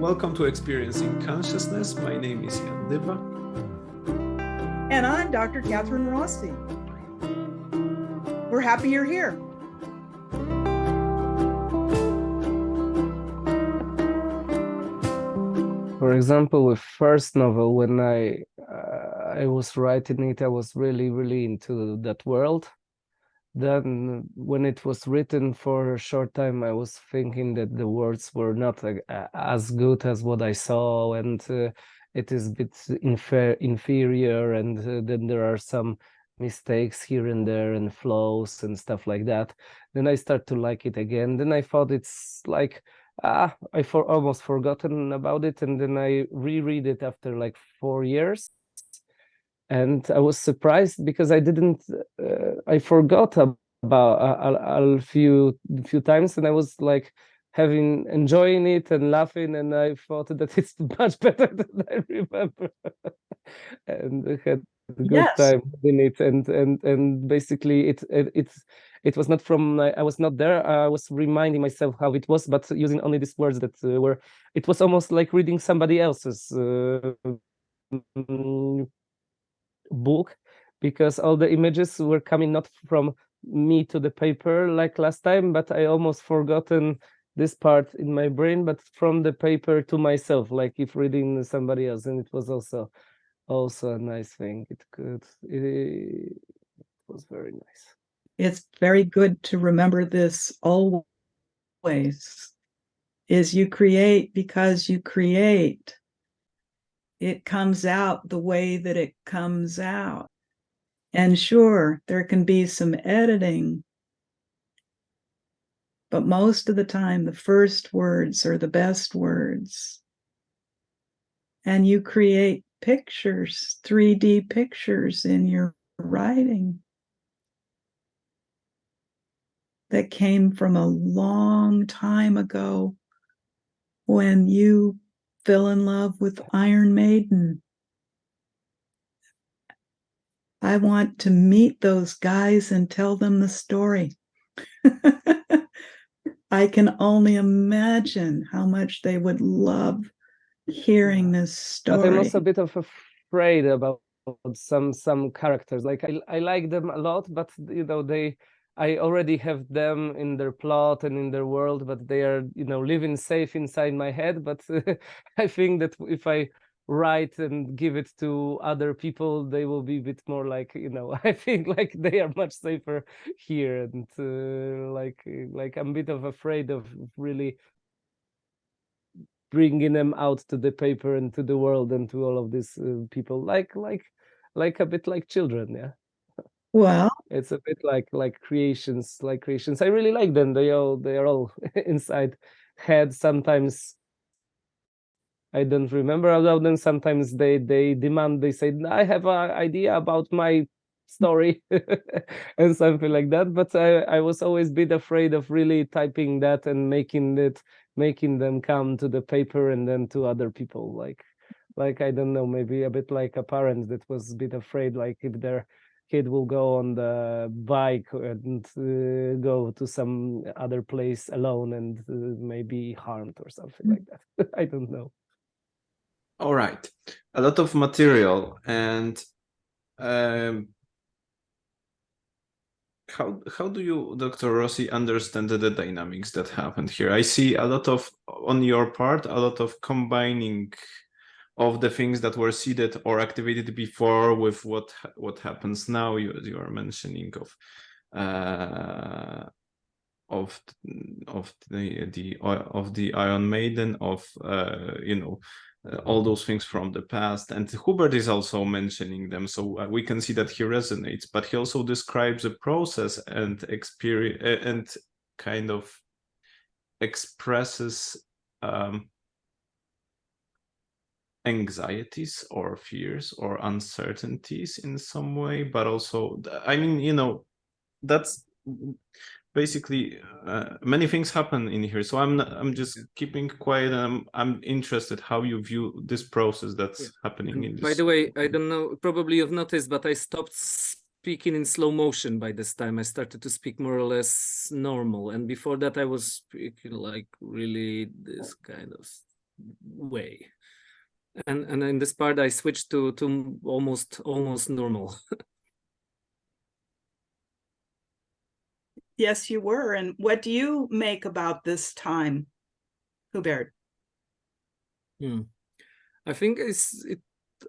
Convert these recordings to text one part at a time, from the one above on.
welcome to Experiencing Consciousness. My name is Jan Dyba. And I'm Dr. Kathryn Rossi. We're happy you're here. For example, with first novel, when I was writing it, I was really into that world. Then when it was written for a short time, I was thinking that the words were not as good as what I saw, and it is a bit inferior, and then there are some mistakes here and there and flows and stuff like that. Then I start to like it again. Then I thought it's like, almost forgotten about it, and then I reread it after like 4 years. And I was surprised because I didn't, I forgot about a few times, and I was like enjoying it and laughing, and I thought that it's much better than I remember. And I had a good time in it, and basically it was not from, I was not there. I was reminding myself how it was, but using only these words that were, it was almost like reading somebody else's book, because all the images were coming not from me to the paper like last time, but I almost forgotten this part in my brain, but from the paper to myself, like if reading somebody else. And it was also a nice thing. It was very nice. It's very good to remember this always, is you create because you create. It comes out the way that it comes out. And sure, there can be some editing, but most of the time, the first words are the best words. And you create pictures, 3D pictures in your writing that came from a long time ago when you fell in love with Iron Maiden. I want to meet those guys and tell them the story. I can only imagine how much they would love hearing this story. But I'm also a bit of afraid about some characters. Like I like them a lot, but I already have them in their plot and in their world, but they are, living safe inside my head. But I think that if I write and give it to other people, they will be a bit more like, I think like they are much safer here. And like I'm a bit of afraid of really bringing them out to the paper and to the world and to all of these people, like a bit like children. Yeah. Well, it's a bit like creations. I really like them. They are all inside head. Sometimes I don't remember about them. Sometimes they demand, they say, I have an idea about my story and something like that. But I was always a bit afraid of really typing that and making them come to the paper and then to other people. Like I don't know, maybe a bit like a parent that was a bit afraid, like if their kid will go on the bike and go to some other place alone and maybe harmed or something like that. I don't know. All right. A lot of material. And how do you, Dr. Rossi, understand the dynamics that happened here? I see a lot of, on your part, a lot of combining of the things that were seeded or activated before with what happens now. You are mentioning of the Iron Maiden, of all those things from the past, and Hubert is also mentioning them, so we can see that he resonates. But he also describes a process and experience and kind of expresses anxieties or fears or uncertainties in some way. But also, I mean, that's basically many things happen in here, so I'm just keeping quiet, and I'm interested how you view this process that's happening in this. By the way, I don't know, probably you've noticed, but I stopped speaking in slow motion by this time. I started to speak more or less normal, and before that I was speaking like really this kind of way. And in this part, I switched to almost normal. Yes, you were. And what do you make about this time, Hubert? I think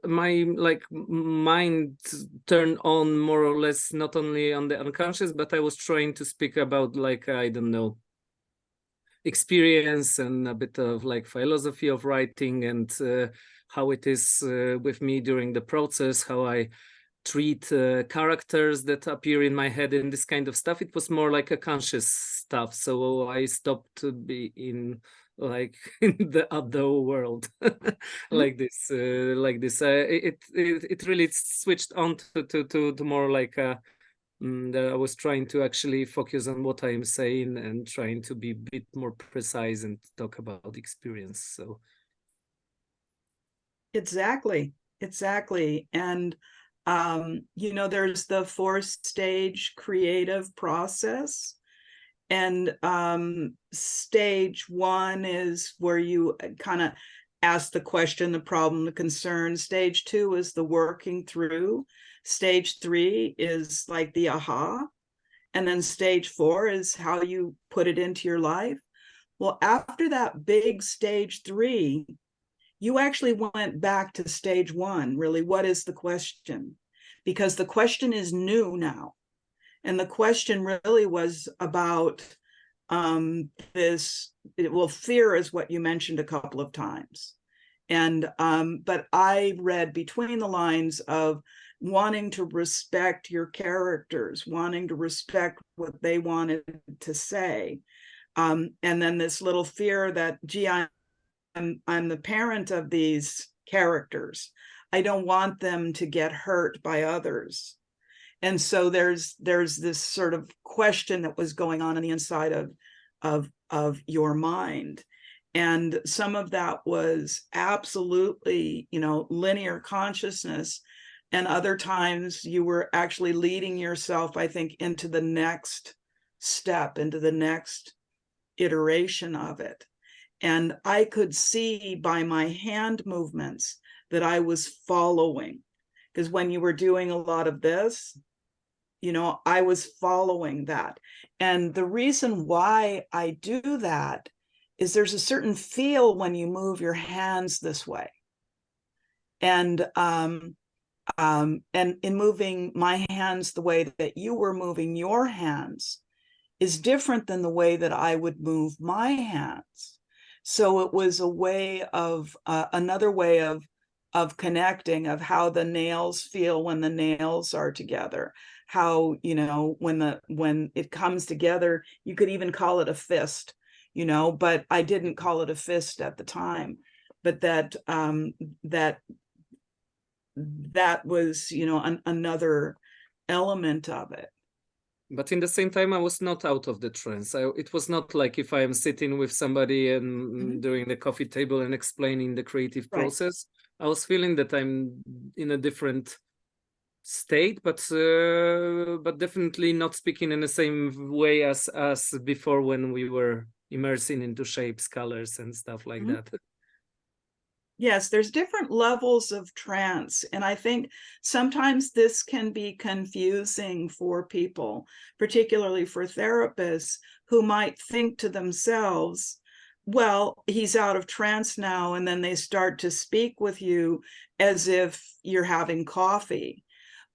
my mind turned on more or less not only on the unconscious, but I was trying to speak about like, I don't know, experience and a bit of like philosophy of writing, and how it is with me during the process, how I treat characters that appear in my head and this kind of stuff. It was more like a conscious stuff. So I stopped to be in like in the other world like this. It really switched on to more like that I was trying to actually focus on what I'm saying and trying to be a bit more precise and talk about experience. So Exactly. And you know, there's the 4-stage creative process. And stage 1 is where you kind of ask the question, the problem, the concern. Stage 2 is the working through. Stage 3 is like the aha. And then stage 4 is how you put it into your life. Well, after that big stage 3, you actually went back to stage 1. Really, what is the question? Because the question is new now. And the question really was about fear is what you mentioned a couple of times. And but I read between the lines of wanting to respect your characters, wanting to respect what they wanted to say. And then this little fear that, gee, I'm the parent of these characters. I don't want them to get hurt by others. And so there's this sort of question that was going on the inside of your mind. And some of that was absolutely, you know, linear consciousness. And other times you were actually leading yourself, I think, into the next step, into the next iteration of it. And I could see by my hand movements that I was following. Because when you were doing a lot of this, you know, I was following that. And the reason why I do that is there's a certain feel when you move your hands this way. And in moving my hands the way that you were moving your hands is different than the way that I would move my hands. So it was a way of another way of connecting, of how the nails feel when the nails are together, how, you know, when it comes together, you could even call it a fist, you know, but I didn't call it a fist at the time. But that was, you know, another element of it. But in the same time, I was not out of the trance. It was not like if I am sitting with somebody and during the coffee table and explaining the creative process, I was feeling that I'm in a different state, but definitely not speaking in the same way as before when we were immersing into shapes, colors, and stuff like that. Yes, there's different levels of trance. And I think sometimes this can be confusing for people, particularly for therapists who might think to themselves, well, he's out of trance now. And then they start to speak with you as if you're having coffee,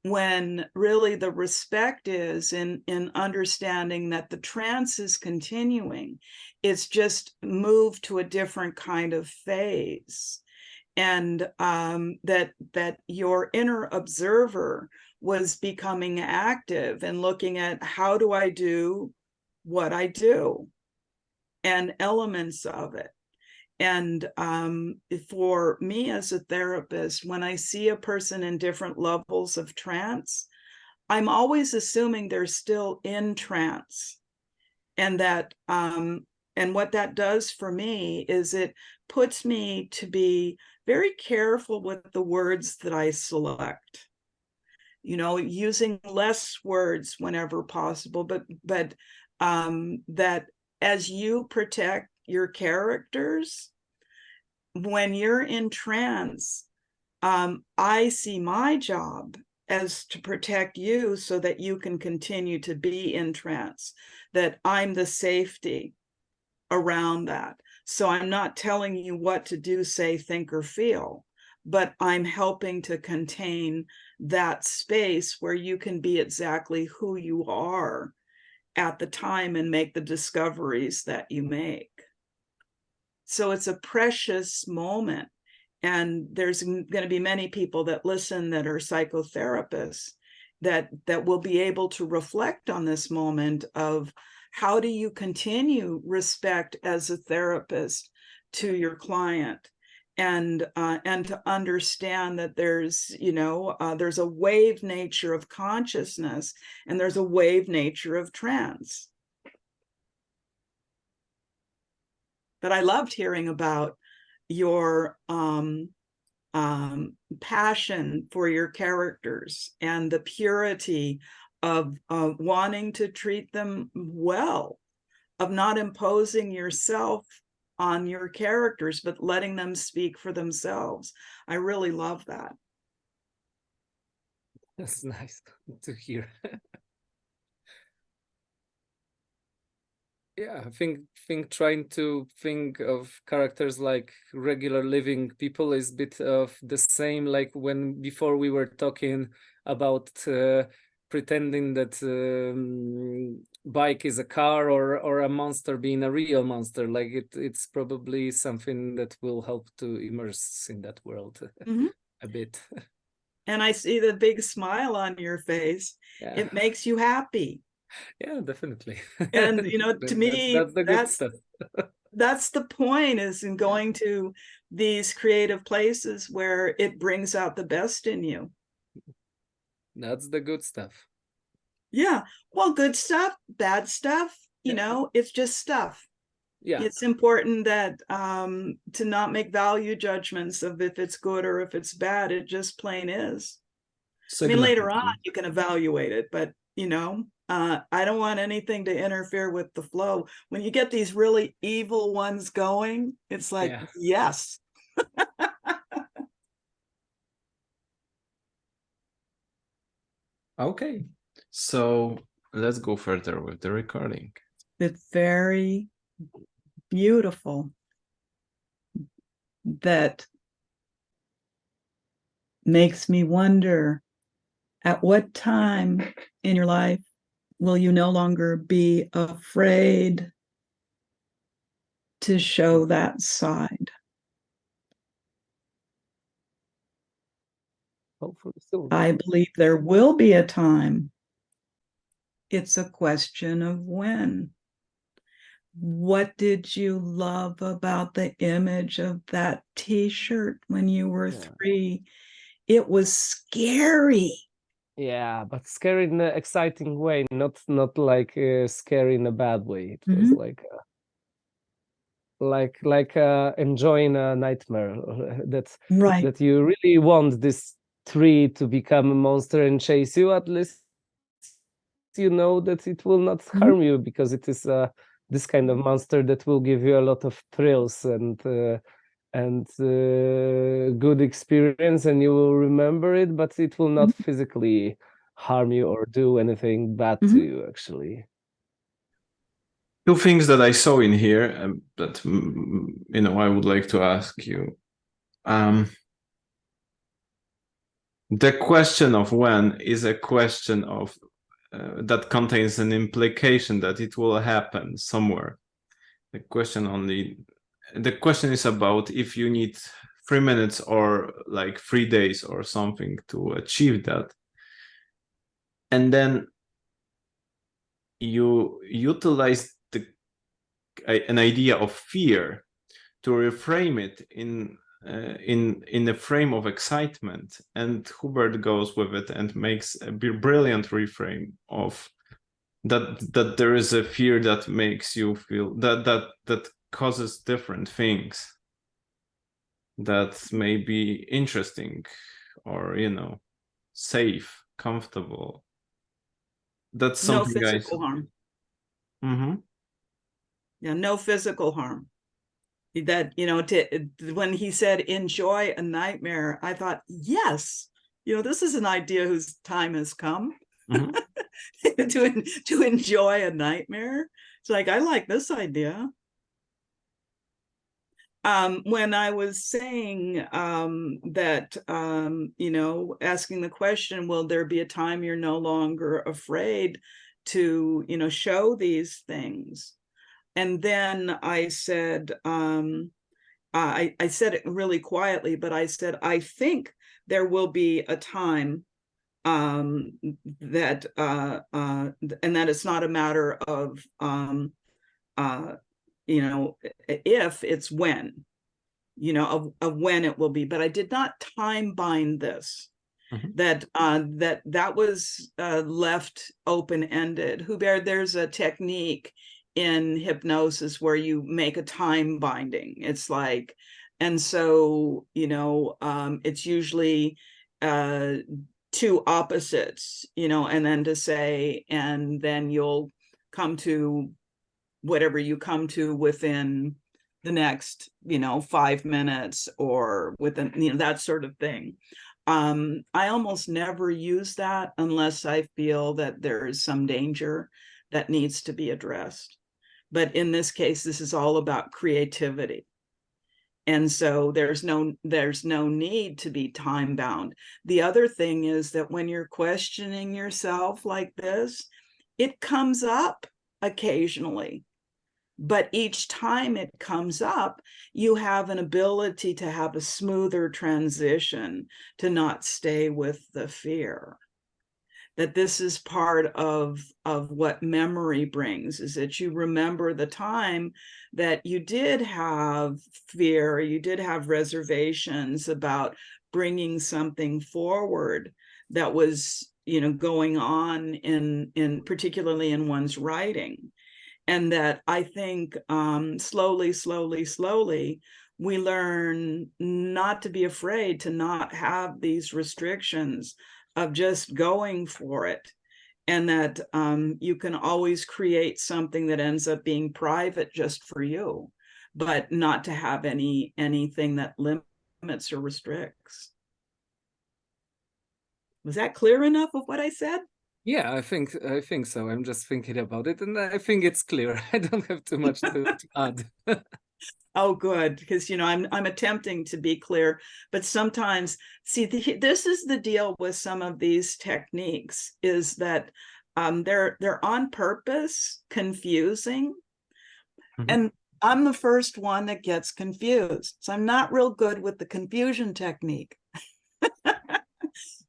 when really the respect is in understanding that the trance is continuing. It's just moved to a different kind of phase. And that your inner observer was becoming active and looking at, how do I do what I do, and elements of it. And for me as a therapist, when I see a person in different levels of trance, I'm always assuming they're still in trance. And that and what that does for me is it puts me to be very careful with the words that I select, you know, using less words whenever possible, but that as you protect your characters, when you're in trance, I see my job as to protect you so that you can continue to be in trance, that I'm the safety around that. So I'm not telling you what to do, say, think, or feel, but I'm helping to contain that space where you can be exactly who you are at the time and make the discoveries that you make. So it's a precious moment. And there's going to be many people that listen that are psychotherapists that will be able to reflect on this moment of how do you continue respect as a therapist to your client, and to understand that there's, there's a wave nature of consciousness and there's a wave nature of trance. But I loved hearing about your passion for your characters and the purity of wanting to treat them well, of not imposing yourself on your characters, but letting them speak for themselves. I really love that. That's nice to hear. Yeah, I think trying to think of characters like regular living people is a bit of the same, like when before we were talking about pretending that bike is a car or a monster being a real monster. Like it's probably something that will help to immerse in that world a bit. And I see the big smile on your face. Yeah. It makes you happy. Yeah, definitely. And to me, that's the good stuff. That's the point, is in going to these creative places where it brings out the best in you. That's the good stuff. Yeah. Well, good stuff, bad stuff, it's just stuff. Yeah. It's important that to not make value judgments of if it's good or if it's bad. It just plain is. I mean, later on you can evaluate it, but I don't want anything to interfere with the flow. When you get these really evil ones going, it's like, yes. Okay, so let's go further with the recording. It's very beautiful that makes me wonder, at what time in your life will you no longer be afraid to show that side? Hopefully soon. I believe there will be a time. It's a question of when. What did you love about the image of that T-shirt when you were 3? It was scary. Yeah, but scary in an exciting way, not like scary in a bad way. It was like enjoying a nightmare. That you really want this tree to become a monster and chase you. At least you know that it will not harm you, because it is this kind of monster that will give you a lot of thrills and good experience, and you will remember it, but it will not physically harm you or do anything bad to you, actually. Two things that I saw in here that I would like to ask you. The question of when is a question of that contains an implication that it will happen somewhere. The question is about if you need 3 minutes or like 3 days or something to achieve that. And then you utilize an idea of fear to reframe it in the frame of excitement, and Hubert goes with it and makes a brilliant reframe of that there is a fear that makes you feel that causes different things that may be interesting or safe, comfortable. That's something no physical harm. Yeah, no physical harm. that, you know, when he said enjoy a nightmare, I thought, yes, you know, this is an idea whose time has come. Mhm. to enjoy a nightmare. It's like, I like this idea. When I was saying that, you know, asking the question, will there be a time you're no longer afraid to, you know, show these things? And then I said, I said it really quietly, but I said, I think there will be a time that and that it's not a matter of you know, if, it's when, you know, of when it will be. But I did not time bind this. Mhm. That was left open-ended. Hubert, there's a technique in hypnosis where you make a time binding. It's like, and so, you know, it's usually two opposites, you know, and then to say, and then you'll come to whatever you come to within the next, you know, 5 minutes, or within, you know, that sort of thing. I almost never use that unless I feel that there is some danger that needs to be addressed. But in this case, this is all about creativity. And so there's no need to be time bound. The other thing is that when you're questioning yourself like this, it comes up occasionally. But each time it comes up, you have an ability to have a smoother transition, to not stay with the fear. That this is part of what memory brings, is that you remember the time that you did have fear, you did have reservations about bringing something forward that was, you know, going on in particularly in one's writing. And that I think slowly, we learn not to be afraid, to not have these restrictions, of just going for it. And that you can always create something that ends up being private just for you, but not to have anything that limits or restricts. Was that clear enough of what I said? Yeah, I think so. I'm just thinking about it, and I think it's clear. I don't have too much to add. Oh, good, because, you know, I'm attempting to be clear, but sometimes, see, this is the deal with some of these techniques, is that they're on purpose confusing, Mhm. and I'm the first one that gets confused, so I'm not real good with the confusion technique.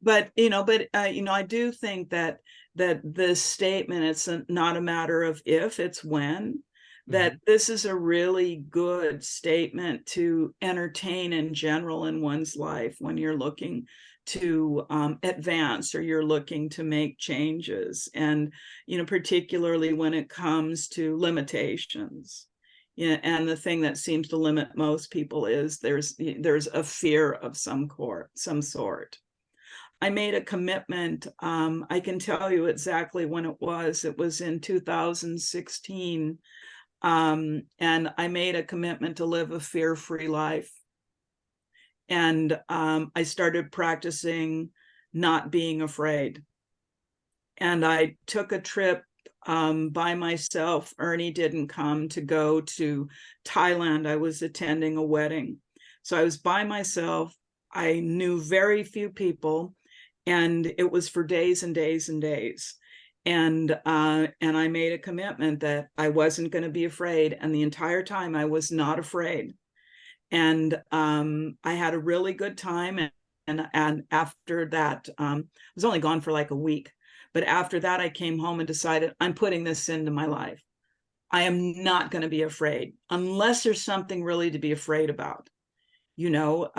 But you know, I do think that this statement, it's not a matter of if, it's when. That this is a really good statement to entertain in general in one's life when you're looking to advance, or you're looking to make changes, and, you know, particularly when it comes to limitations. Yeah, and the thing that seems to limit most people is there's a fear of some sort. I made a commitment. I can tell you exactly when it was. It was in 2016. And I made a commitment to live a fear-free life. And I started practicing not being afraid. And I took a trip by myself. Ernie didn't come, to go to Thailand. I was attending a wedding. So I was by myself. I knew very few people, and it was for days and days and days. And I made a commitment that I wasn't going to be afraid. And the entire time I was not afraid. And I had a really good time. And after that, I was only gone for like a week. But after that, I came home and decided, I'm putting this into my life. I am not going to be afraid, unless there's something really to be afraid about. You know,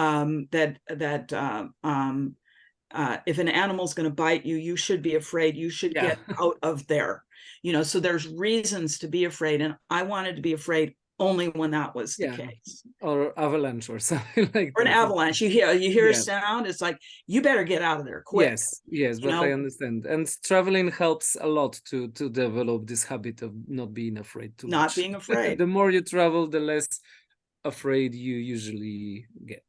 if an animal's going to bite you, you should be afraid. You should get out of there. You know, so there's reasons to be afraid. And I wanted to be afraid only when that was the case. Or avalanche or something like or that. An avalanche. You hear a sound, it's like, you better get out of there quick. Yes, but I understand. And traveling helps a lot to develop this habit of not being afraid too much. Not being afraid. The more you travel, the less afraid you usually get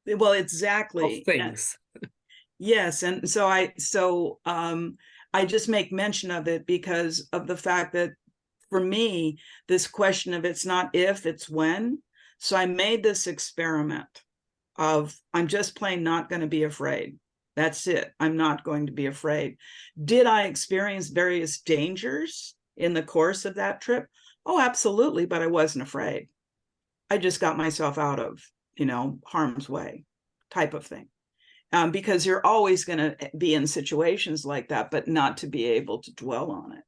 Well, of exactly. things. Yes, and so I just make mention of it because of the fact that for me, this question of it's not if, it's when. So I made this experiment of I'm just plain not going to be afraid. That's it. I'm not going to be afraid. Did I experience various dangers in the course of that trip? Oh, absolutely, but I wasn't afraid. I just got myself out of, harm's way type of thing. Because you're always going to be in situations like that, but not to be able to dwell on it.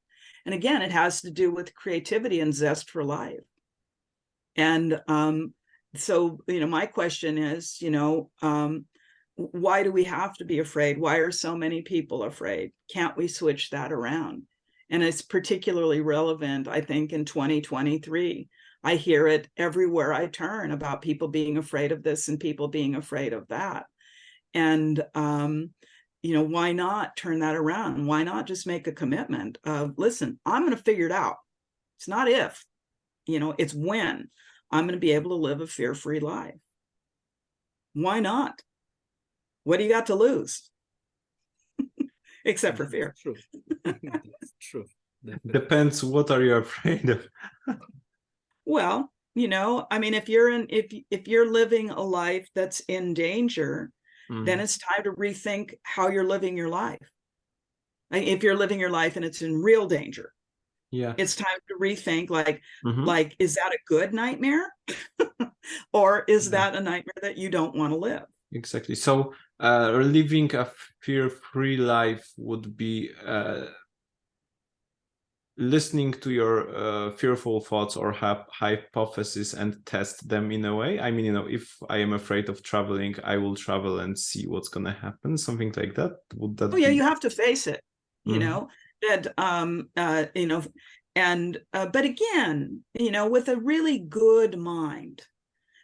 And again, it has to do with creativity and zest for life. And so, my question is, why do we have to be afraid? Why are so many people afraid? Can't we switch that around? And it's particularly relevant, I think, in 2023. I hear it everywhere I turn about people being afraid of this and people being afraid of that. And, why not turn that around? Why not just make a commitment of, listen, I'm going to figure it out. It's not if, it's when I'm going to be able to live a fear-free life. Why not? What do you got to lose? Except for fear. True. That's true. Definitely. Depends. What are you afraid of? Well, if you're living a life that's in danger, then it's time to rethink how you're living your life. If you're living your life and it's in real danger, it's time to rethink, like, is that a good nightmare? Or is that a nightmare that you don't want to live? Exactly. So living a fear-free life would be listening to your fearful thoughts or hypotheses and test them in a way. I mean, if I am afraid of traveling, I will travel and see what's going to happen. Something like that. Would that? Oh yeah, you have to face it. That but again, with a really good mind.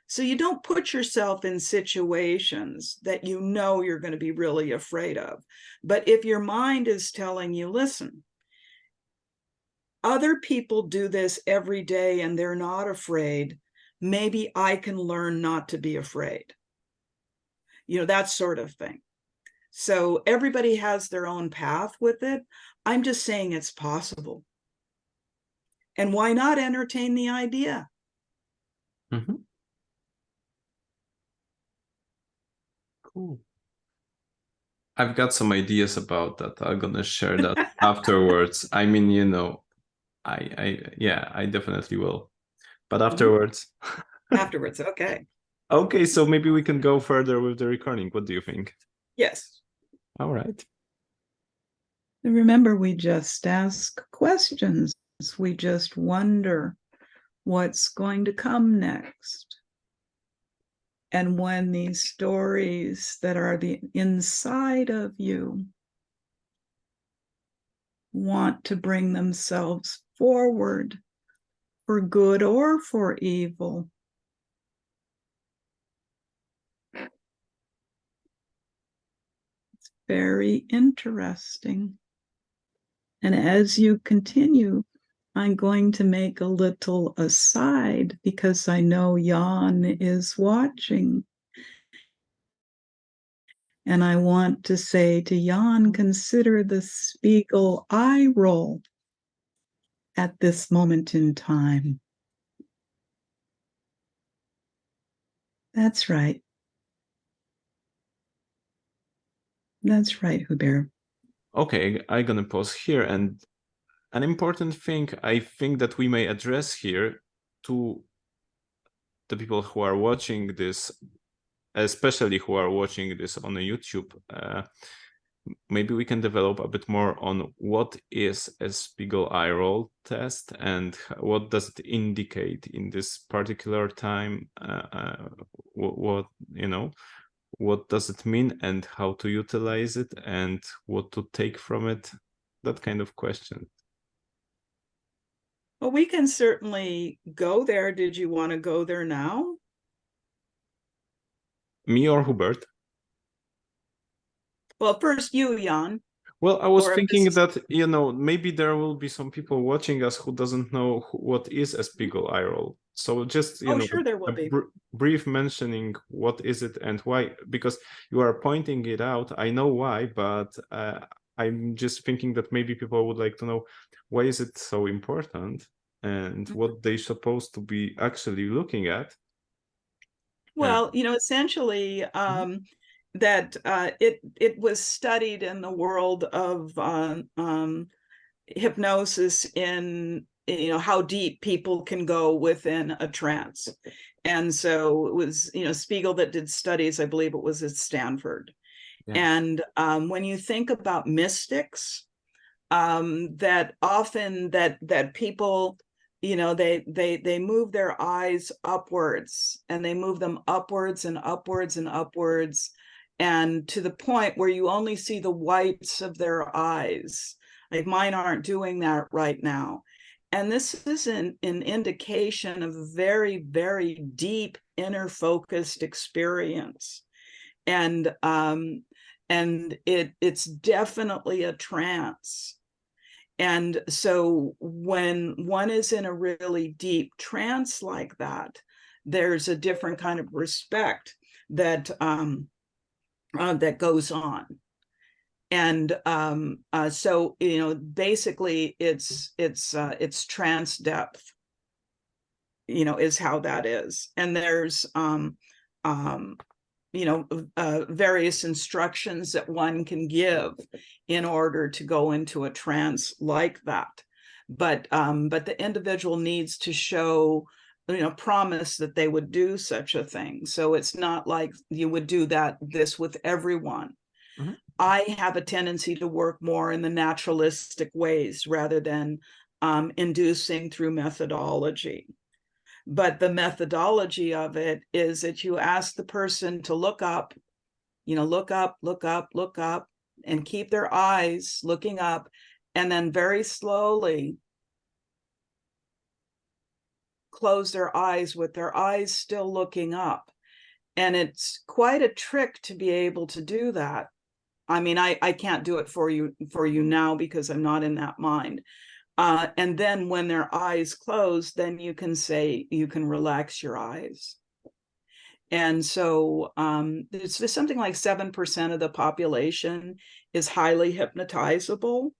So you don't put yourself in situations that you're going to be really afraid of. But if your mind is telling you, listen, other people do this every day and they're not afraid, maybe I can learn not to be afraid. That sort of thing. So everybody has their own path with it. I'm just saying it's possible. And why not entertain the idea? Cool. I've got some ideas about that. I'm gonna share that afterwards. I mean, I definitely will. But afterwards. Afterwards, okay. Okay, so maybe we can go further with the recording. What do you think? Yes. All right. Remember, we just ask questions. We just wonder what's going to come next. And when these stories that are the inside of you want to bring themselves forward for good or for evil, it's very interesting. And as you continue, I'm going to make a little aside because I know Jan is watching. And I want to say to Jan, consider the Spiegel eye roll at this moment in time. That's right. That's right, Hubert. Okay, I'm gonna pause here. And an important thing I think that we may address here to the people who are watching this, especially who are watching this on YouTube, maybe we can develop a bit more on what is a Spiegel eye roll test and what does it indicate in this particular time. What does it mean and how to utilize it and what to take from it? That kind of question. Well, we can certainly go there. Did you want to go there now? Me or Hubert? Well, first you, Jan. Well, I was thinking that, maybe there will be some people watching us who doesn't know what is a Spiegel eye roll. So just, you Oh, know, sure, there will a be. brief mentioning what is it and why, because you are pointing it out. I know why, but I'm just thinking that maybe people would like to know why is it so important and what they're supposed to be actually looking at. Well, you know, essentially, that it was studied in the world of hypnosis in, you know, how deep people can go within a trance. And so it was, you know, Spiegel that did studies, I believe it was at Stanford. And when you think about mystics, that often that people, you know, they move their eyes upwards, and they move them upwards and upwards and upwards, and to the point where you only see the whites of their eyes. Like mine aren't doing that right now. And this is an indication of a very, very deep inner focused experience. And it's definitely a trance. And so when one is in a really deep trance like that, there's a different kind of respect that that goes on. And so, you know, basically it's trance depth, you know, is how that is. And there's you know, various instructions that one can give in order to go into a trance like that. But the individual needs to show, you know, promise that they would do such a thing. So it's not like you would do this with everyone. I have a tendency to work more in the naturalistic ways rather than inducing through methodology. But the methodology of it is that you ask the person to look up, you know, look up, look up, look up, and keep their eyes looking up, and then very slowly close their eyes with their eyes still looking up. And it's quite a trick to be able to do that. I mean, I can't do it for you now because I'm not in that mind. And then when their eyes close, then you can say, you can relax your eyes. And so there's something like 7% of the population is highly hypnotizable,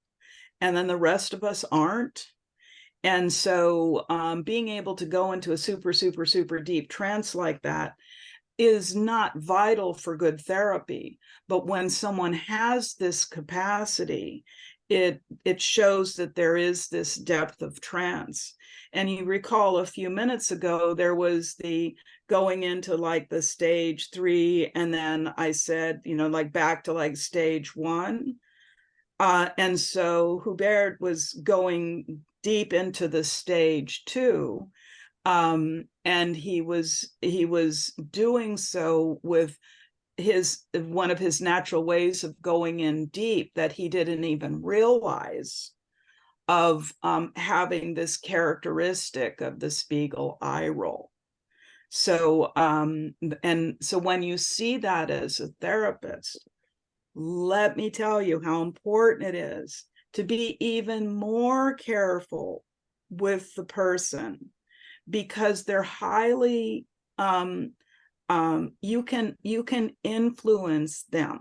and then the rest of us aren't. And so being able to go into a super, super, super deep trance like that is not vital for good therapy. But when someone has this capacity, it shows that there is this depth of trance. And you recall a few minutes ago, there was the going into like the stage 3, and then I said, you know, like back to like stage 1. And so Hubert was going deep into the stage 2. And he was doing so with one of his natural ways of going in deep that he didn't even realize of having this characteristic of the Spiegel eye roll. So and so when you see that as a therapist, let me tell you how important it is to be even more careful with the person, because they're highly you can influence them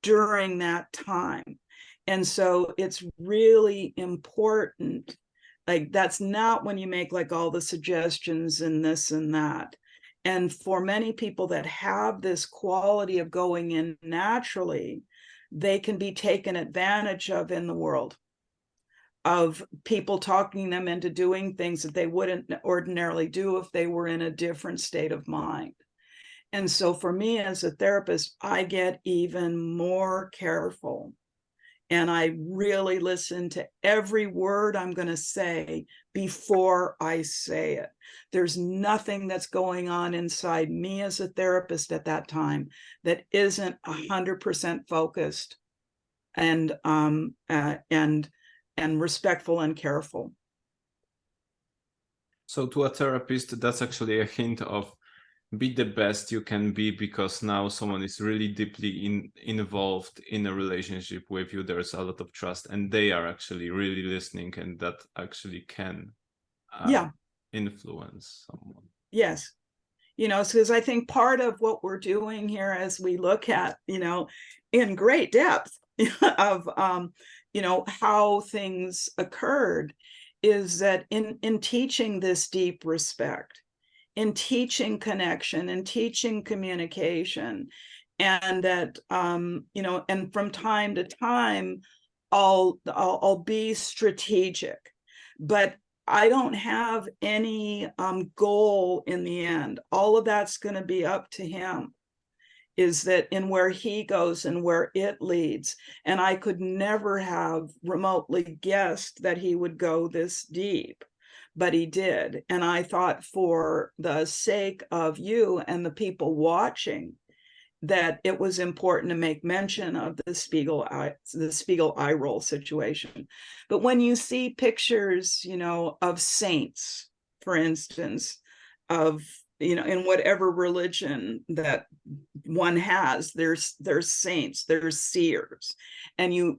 during that time. And so it's really important. Like, that's not when you make like all the suggestions and this and that. And for many people that have this quality of going in naturally, they can be taken advantage of in the world, of people talking them into doing things that they wouldn't ordinarily do if they were in a different state of mind. And so for me as a therapist, I get even more careful. And I really listen to every word I'm going to say before I say it. There's nothing that's going on inside me as a therapist at that time that isn't 100% focused and respectful and careful. So to a therapist, that's actually a hint of be the best you can be, because now someone is really deeply involved in a relationship with you. There's a lot of trust, and they are actually really listening, and that actually can influence someone. Yes. You know, because I think part of what we're doing here as we look at, you know, in great depth of, you know, how things occurred is that in teaching this deep respect, in teaching connection and teaching communication, and that, you know, and from time to time, I'll be strategic, but I don't have any goal in the end. All of that's going to be up to him, is that in where he goes and where it leads. And I could never have remotely guessed that he would go this deep, but he did. And I thought, for the sake of you and the people watching, that it was important to make mention of the Spiegel eye roll situation. But when you see pictures, you know, of saints, for instance, of, you know, in whatever religion that one has, there's saints, there's seers, and you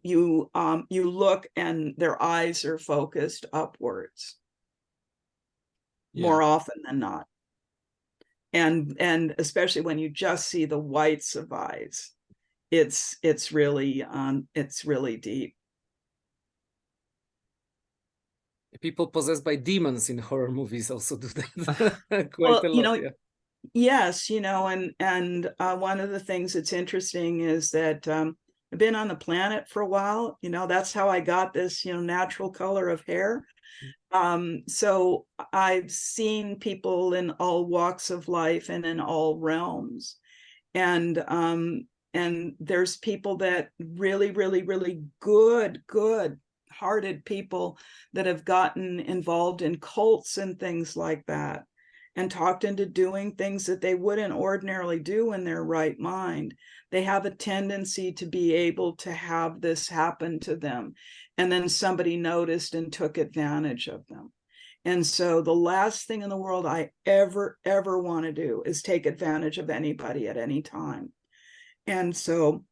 look and their eyes are focused upwards more often than not. And especially when you just see the whites of eyes, it's really deep. People possessed by demons in horror movies also do that quite a lot. You know, yes, you know, and one of the things that's interesting is that I've been on the planet for a while. You know, that's how I got this, you know, natural color of hair. So I've seen people in all walks of life and in all realms. And there's people that really, really, really good hearted people that have gotten involved in cults and things like that, and talked into doing things that they wouldn't ordinarily do in their right mind. They have a tendency to be able to have this happen to them. And then somebody noticed and took advantage of them. And so the last thing in the world I ever want to do is take advantage of anybody at any time. And so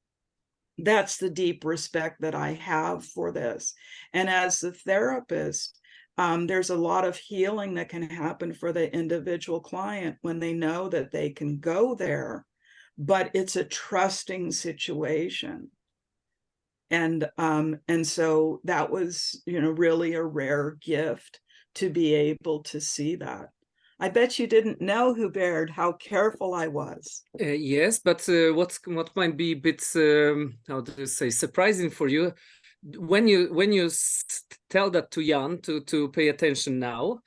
that's the deep respect that I have for this. And as the therapist, there's a lot of healing that can happen for the individual client when they know that they can go there, but it's a trusting situation. And so that was, you know, really a rare gift to be able to see that. I bet you didn't know, Hubert, how careful I was. Yes, but what might be a bit, how do you say, surprising for you, when you tell that to Jan to pay attention now,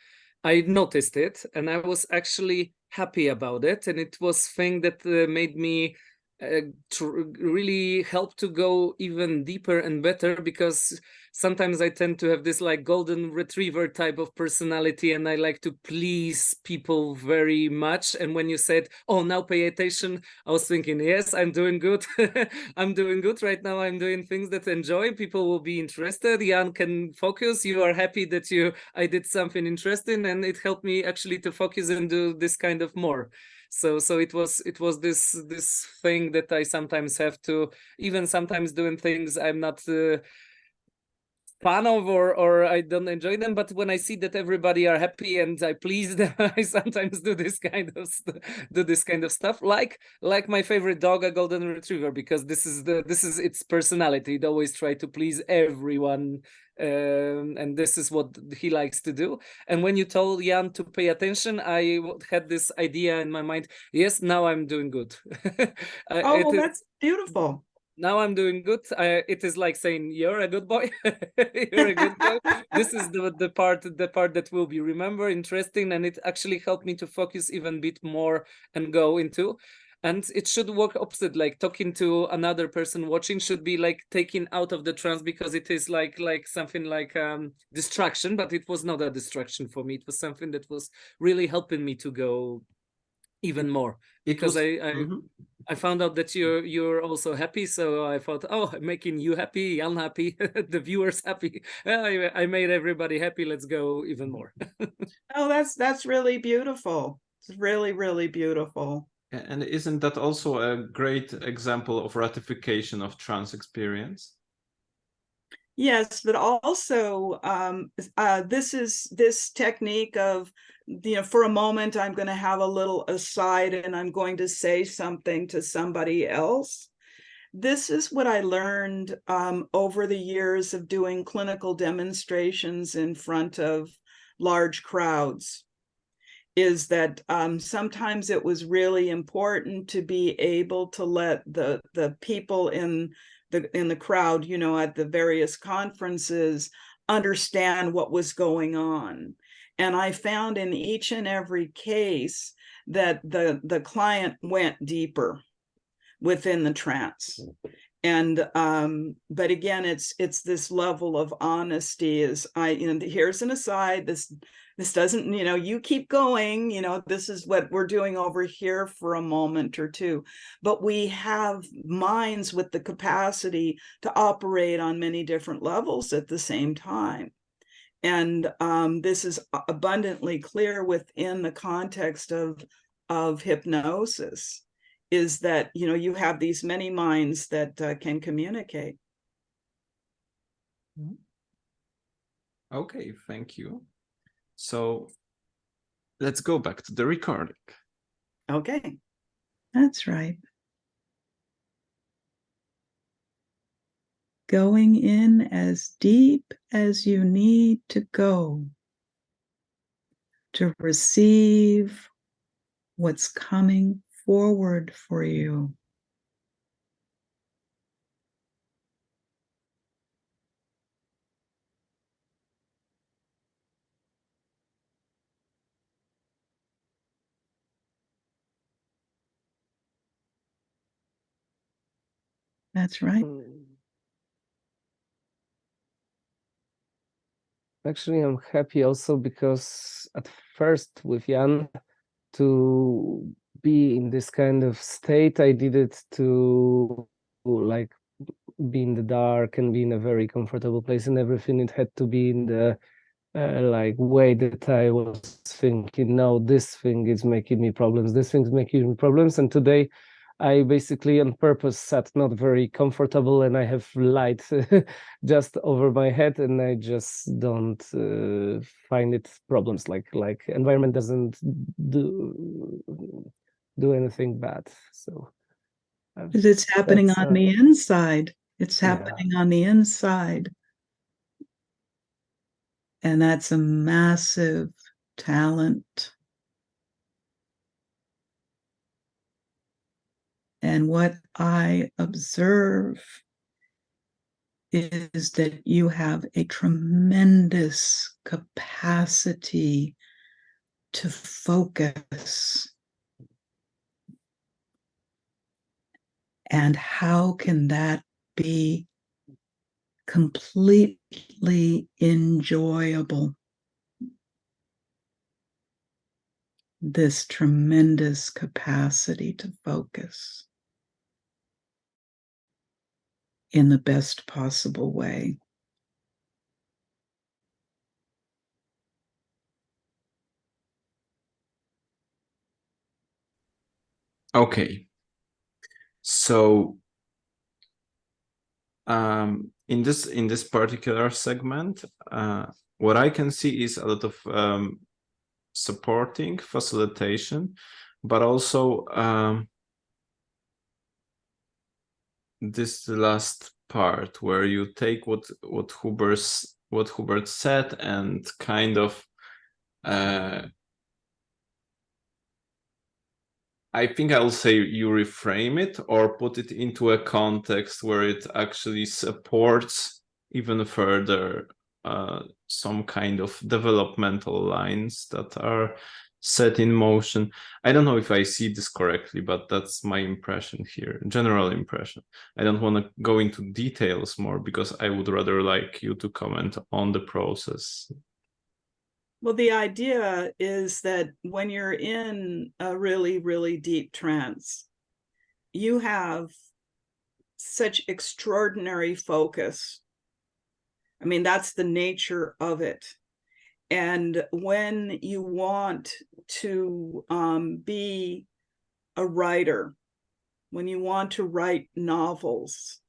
I noticed it and I was actually happy about it, and it was thing that made me really help to go even deeper and better, because sometimes I tend to have this like golden retriever type of personality and I like to please people very much. And when you said, oh, now pay attention, I was thinking, yes, I'm doing good. I'm doing good right now. I'm doing things that enjoy. People will be interested. Jan can focus. You are happy that I did something interesting, and it helped me actually to focus and do this kind of more. So it was this thing that I sometimes have to, even sometimes doing things I'm not fan of or I don't enjoy them, but when I see that everybody are happy and I please them, I sometimes do this kind of stuff. Like my favorite dog, a golden retriever, because this is its personality. It always try to please everyone. And this is what he likes to do. And when you told Jan to pay attention, I had this idea in my mind. Yes, now I'm doing good. That's beautiful. Now I'm doing good. It is like saying, you're a good boy. You're a good boy. This is the part that will be remembered, interesting, and it actually helped me to focus even a bit more and go into. And it should work opposite, like talking to another person watching should be like taken out of the trance, because it is like something like distraction, but it was not a distraction for me. It was something that was really helping me to go even more, because I found out that you're also happy. So I thought, oh, I'm making you happy, Jan happy, the viewers happy. I made everybody happy. Let's go even more. Oh, that's really beautiful. It's really, really beautiful. And isn't that also a great example of ratification of trance experience? Yes, but also this technique of for a moment, I'm going to have a little aside and I'm going to say something to somebody else. This is what I learned over the years of doing clinical demonstrations in front of large crowds, is that sometimes it was really important to be able to let the people in the crowd, at the various conferences, understand what was going on. And I found in each and every case that the client went deeper within the trance. And but again, it's this level of honesty. Is here's an aside, this doesn't, you keep going, this is what we're doing over here for a moment or two. But we have minds with the capacity to operate on many different levels at the same time. And this is abundantly clear within the context of hypnosis, is that, you have these many minds that can communicate. Okay, thank you. So let's go back to the recording. Okay. That's right. Going in as deep as you need to go to receive what's coming forward for you. That's right. Actually, I'm happy also because at first with Jan, to be in this kind of state, I did it to like be in the dark and be in a very comfortable place, and everything it had to be in the like way that I was thinking, no, this thing is making me problems, this thing's making me problems. And today I basically on purpose sat not very comfortable, and I have light just over my head, and I just don't find it problems, like environment doesn't do anything bad. So it's happening on the inside. It's happening on the inside. And that's a massive talent. And what I observe is that you have a tremendous capacity to focus. And how can that be completely enjoyable? This tremendous capacity to focus in the best possible way. Okay. So in this particular segment, what I can see is a lot of supporting, facilitation, but also this last part where you take what Hubert said and kind of I think I'll say you reframe it or put it into a context where it actually supports even further some kind of developmental lines that are set in motion. I don't know if I see this correctly, but that's my impression here, general impression. I don't want to go into details more because I would rather like you to comment on the process. Well, the idea is that when you're in a really, really deep trance, you have such extraordinary focus. I mean, that's the nature of it. And when you want to be a writer, when you want to write novels,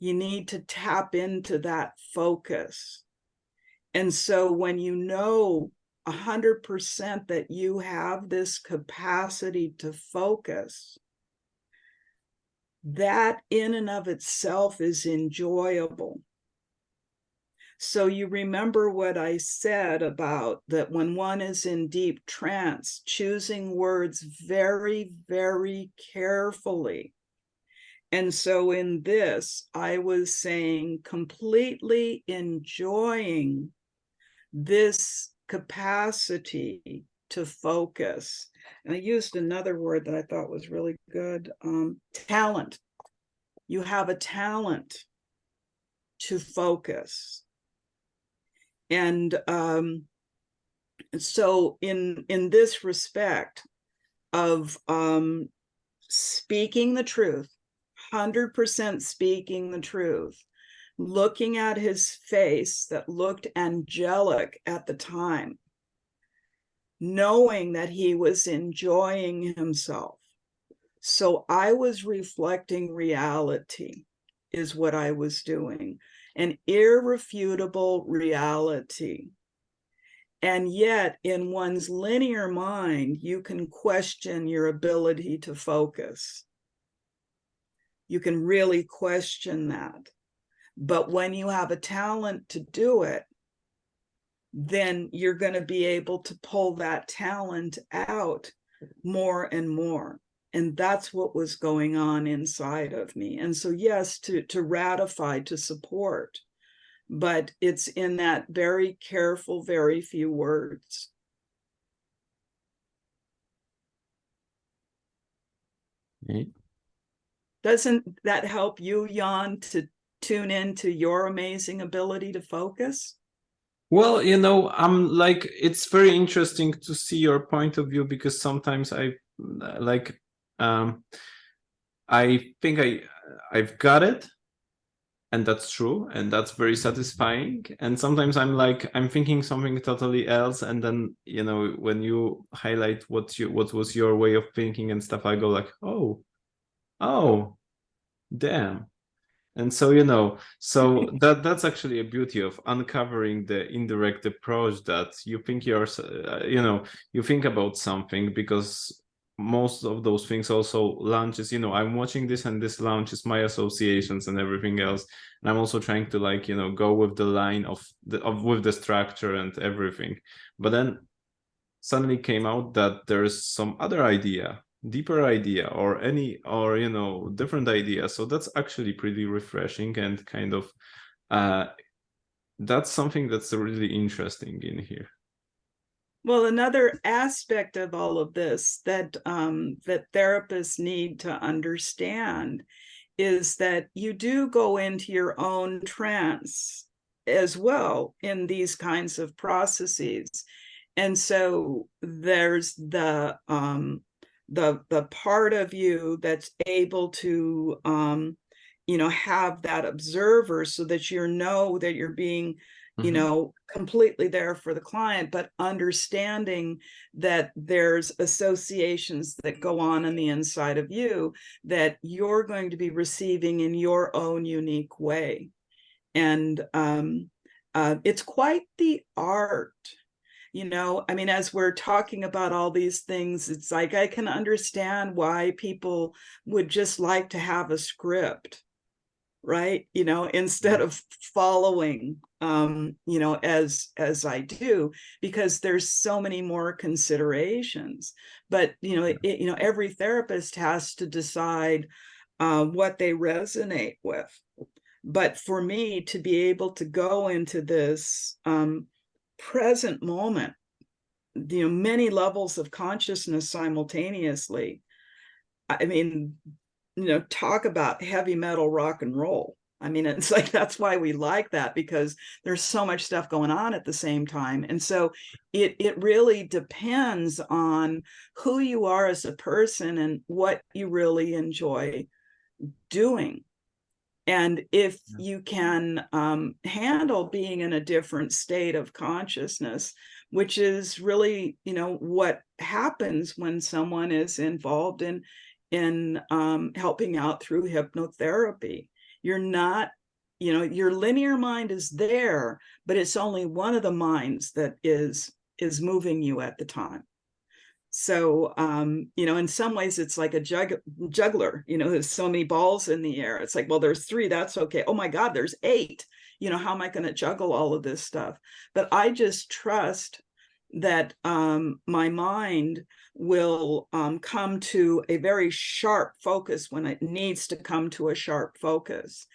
you need to tap into that focus. And so when you know 100% that you have this capacity to focus, that in and of itself is enjoyable. So you remember what I said about that when one is in deep trance, choosing words very, very carefully. And so in this, I was saying completely enjoying this capacity to focus. And I used another word that I thought was really good, talent. You have a talent to focus. And so in this respect of speaking the truth, 100% speaking the truth, looking at his face that looked angelic at the time, knowing that he was enjoying himself. So I was reflecting reality is what I was doing, an irrefutable reality. And yet in one's linear mind, you can question your ability to focus. You can really question that. But when you have a talent to do it, then you're going to be able to pull that talent out more and more. And that's what was going on inside of me. And so, yes, to ratify, to support, but it's in that very careful, very few words. Okay. Doesn't that help you, Jan, to tune into your amazing ability to focus? Well, you know, I'm like, it's very interesting to see your point of view, because sometimes I like, I think I've got it, and that's true, and that's very satisfying. And sometimes I'm like, I'm thinking something totally else, and then, you know, when you highlight what was your way of thinking and stuff, I go like, oh, damn. And so, you know, so that's actually a beauty of uncovering the indirect approach, that you think you're, you know, you think about something, because most of those things also launches, you know, I'm watching this and this launches my associations and everything else. And I'm also trying to, like, you know, go with the line with the structure and everything. But then suddenly came out that there's some other idea, deeper idea, or you know, different idea. So that's actually pretty refreshing, and kind of that's something that's really interesting in here. Well, another aspect of all of this that that therapists need to understand is that you do go into your own trance as well in these kinds of processes. And so there's the part of you that's able to you know, have that observer, so that you know that you're being, you know, completely there for the client, but understanding that there's associations that go on the inside of you that you're going to be receiving in your own unique way. And it's quite the art. You know, I mean, as we're talking about all these things, it's like I can understand why people would just like to have a script, right? You know, instead of following, you know, as I do, because there's so many more considerations. But, you know, you know, every therapist has to decide what they resonate with. But for me to be able to go into this present moment, you know, many levels of consciousness simultaneously, I mean, you know, talk about heavy metal rock and roll. I mean, it's like, that's why we like that, because there's so much stuff going on at the same time. And so it really depends on who you are as a person and what you really enjoy doing. And if you can handle being in a different state of consciousness, which is really, you know, what happens when someone is involved in helping out through hypnotherapy. You're not, you know, your linear mind is there, but it's only one of the minds that is is moving you at the time. So, in some ways it's like a juggler, there's so many balls in the air. It's like, well, there's 3, that's okay. Oh my God, there's 8. How am I going to juggle all of this stuff? But I just trust that my mind will come to a very sharp focus when it needs to come to a sharp focus,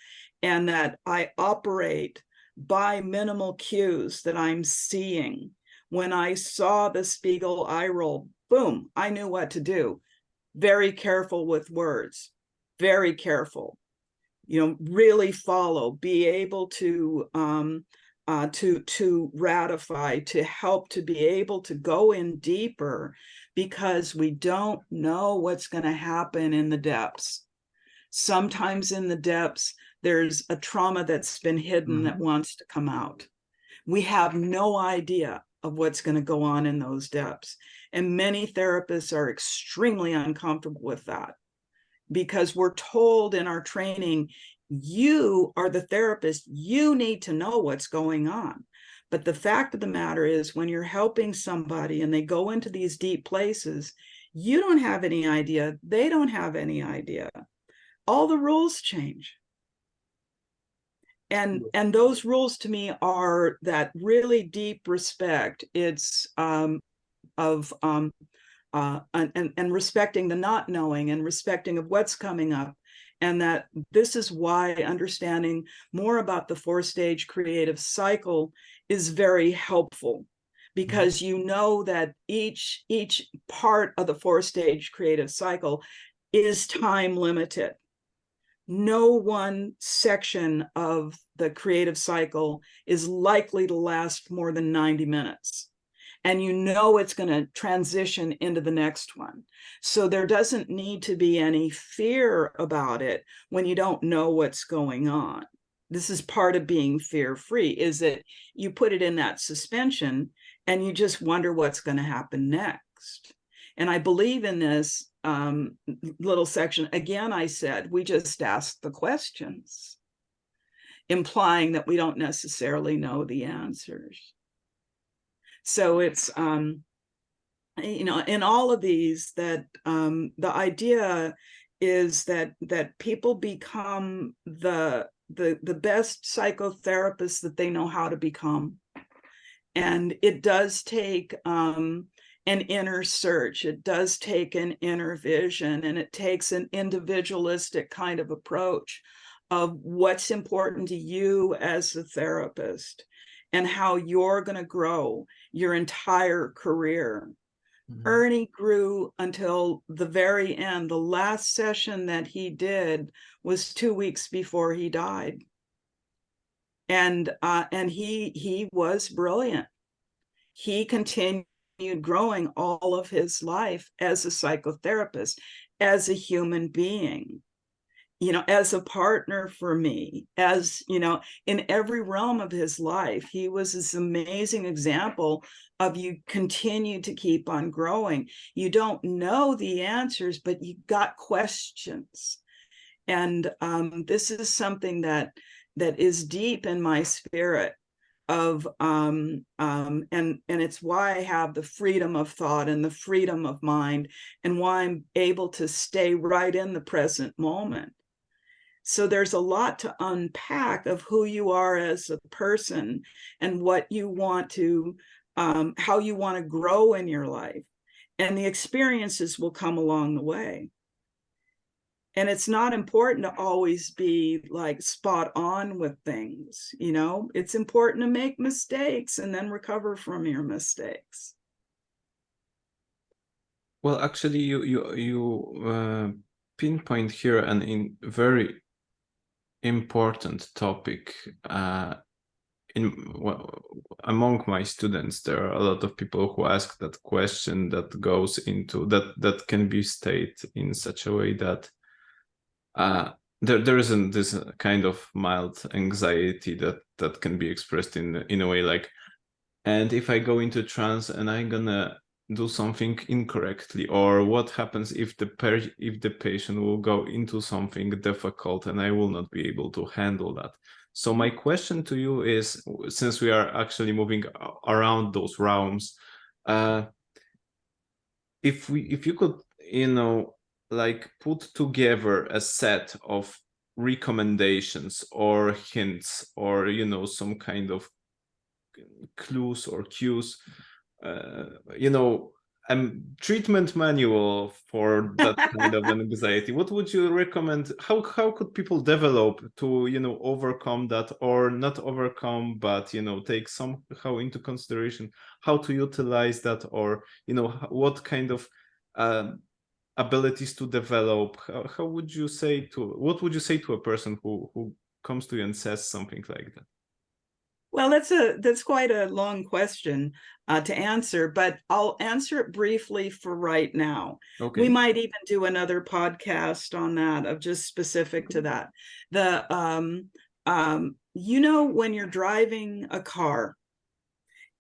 and that I operate by minimal cues that I'm seeing. When I saw the Spiegel eye roll, boom, I knew what to do. Very careful with words, very careful. Really follow, be able to ratify, to help, to be able to go in deeper, because we don't know what's going to happen in the depths. Sometimes in the depths, there's a trauma that's been hidden that wants to come out. We have no idea of what's going to go on in those depths. And many therapists are extremely uncomfortable with that, because we're told in our training, you are the therapist, you need to know what's going on. But the fact of the matter is, when you're helping somebody and they go into these deep places, you don't have any idea, they don't have any idea. All the rules change. And those rules to me are that really deep respect. It's and respecting the not knowing, and respecting of what's coming up. And that this is why understanding more about the 4-stage creative cycle is very helpful, because you know that each part of the 4-stage creative cycle is time limited. No one section of the creative cycle is likely to last more than 90 minutes. And it's going to transition into the next one. So there doesn't need to be any fear about it when you don't know what's going on. This is part of being fear-free, is that you put it in that suspension and you just wonder what's going to happen next. And I believe in this little section, again, I said, we just ask the questions, implying that we don't necessarily know the answers. So it's, in all of these, that the idea is that people become the best psychotherapists that they know how to become. And it does take an inner search. It does take an inner vision, and it takes an individualistic kind of approach of what's important to you as a therapist and how you're going to grow your entire career. Ernie grew until the very end. The last session that he did was 2 weeks before he died. And he was brilliant. He continued growing all of his life as a psychotherapist, as a human being, as a partner for me, as, in every realm of his life. He was this amazing example of you continue to keep on growing. You don't know the answers, but you got questions. And this is something that is deep in my spirit of, and it's why I have the freedom of thought and the freedom of mind, and why I'm able to stay right in the present moment. So there's a lot to unpack of who you are as a person and what you want to, how you want to grow in your life. And the experiences will come along the way. And it's not important to always be like spot on with things, it's important to make mistakes and then recover from your mistakes. Well, actually, you pinpoint here an very important topic. Among my students, there are a lot of people who ask that question that goes into that can be stated in such a way that there isn't this kind of mild anxiety that can be expressed in a way like, and if I go into trance and I'm gonna do something incorrectly, or what happens if the patient will go into something difficult and I will not be able to handle that. So my question to you is, since we are actually moving around those realms, if you could, like put together a set of recommendations or hints or some kind of clues or cues, treatment manual for that kind of anxiety, what would you recommend? How could people develop to overcome that, or not overcome, but take somehow into consideration how to utilize that, or what kind of abilities to develop? What would you say to a person who comes to you and says something like that? Well, that's quite a long question to answer, but I'll answer it briefly for right now. Okay. We might even do another podcast on that, of just specific to that. When you're driving a car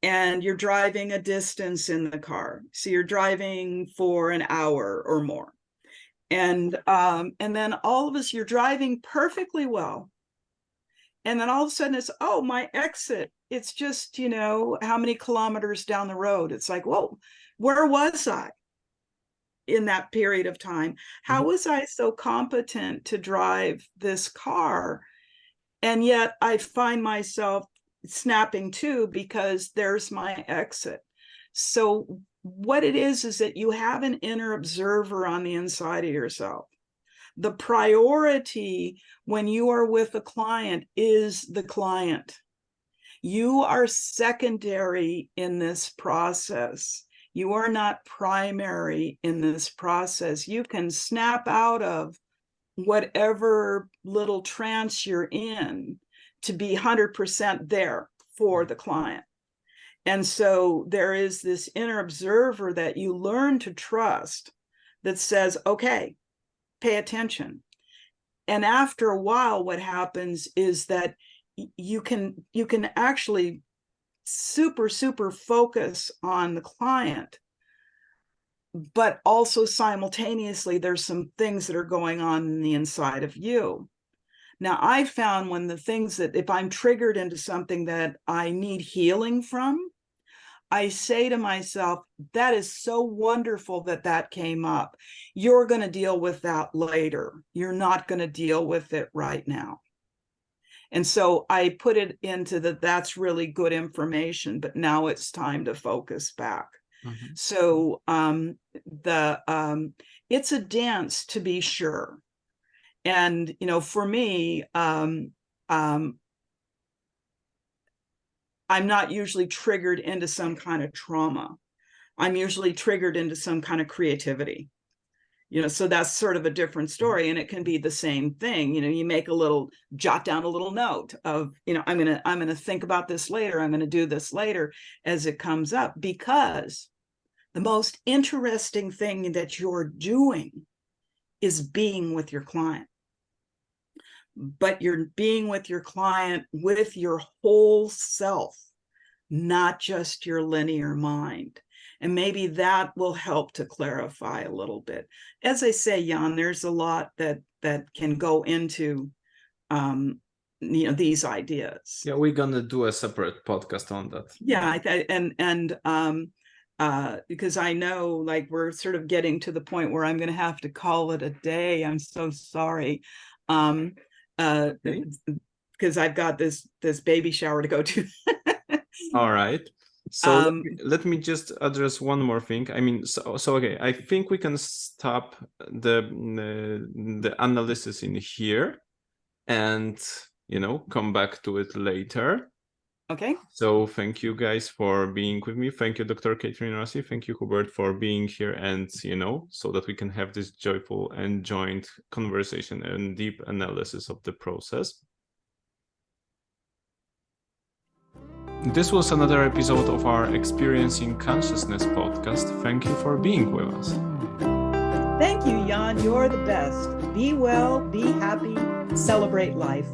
and you're driving a distance in the car, so you're driving for an hour or more, and then all of us, you're driving perfectly well. And then all of a sudden it's, oh, my exit, it's just, how many kilometers down the road? It's like, whoa, where was I in that period of time? How was I so competent to drive this car? And yet I find myself snapping to, because there's my exit. So what it is that you have an inner observer on the inside of yourself. The priority when you are with a client is the client. You are secondary in this process. You are not primary in this process. You can snap out of whatever little trance you're in to be 100% there for the client. And so there is this inner observer that you learn to trust that says, okay, pay attention. And after a while, what happens is that you can actually super focus on the client, but also simultaneously there's some things that are going on in the inside of you. Now, I found when the things that, if I'm triggered into something that I need healing from, I say to myself, that is so wonderful that came up. You're going to deal with that later. You're not going to deal with it right now. And so I put it into that's really good information, but now it's time to focus back. Mm-hmm. So it's a dance, to be sure. And, for me, I'm not usually triggered into some kind of trauma. I'm usually triggered into some kind of creativity. So that's sort of a different story, and it can be the same thing. You jot down a little note of, I'm going to think about this later. I'm going to do this later as it comes up, because the most interesting thing that you're doing is being with your client. But you're being with your client with your whole self, not just your linear mind. And maybe that will help to clarify a little bit. As I say, Jan, there's a lot that can go into these ideas. Yeah, we're gonna do a separate podcast on that. Yeah, because I know, like, we're sort of getting to the point where I'm going to have to call it a day. I'm so sorry. Because I've got this baby shower to go to. All right. So let me just address one more thing. I mean, so okay, I think we can stop the analysis in here and come back to it later. Okay. So thank you guys for being with me. Thank you, Dr. Kathryn Rossi. Thank you, Hubert, for being here, and so that we can have this joyful and joint conversation and deep analysis of the process. This was another episode of our Experiencing Consciousness podcast. Thank you for being with us. Thank you, Jan. You're the best. Be well, be happy, celebrate life.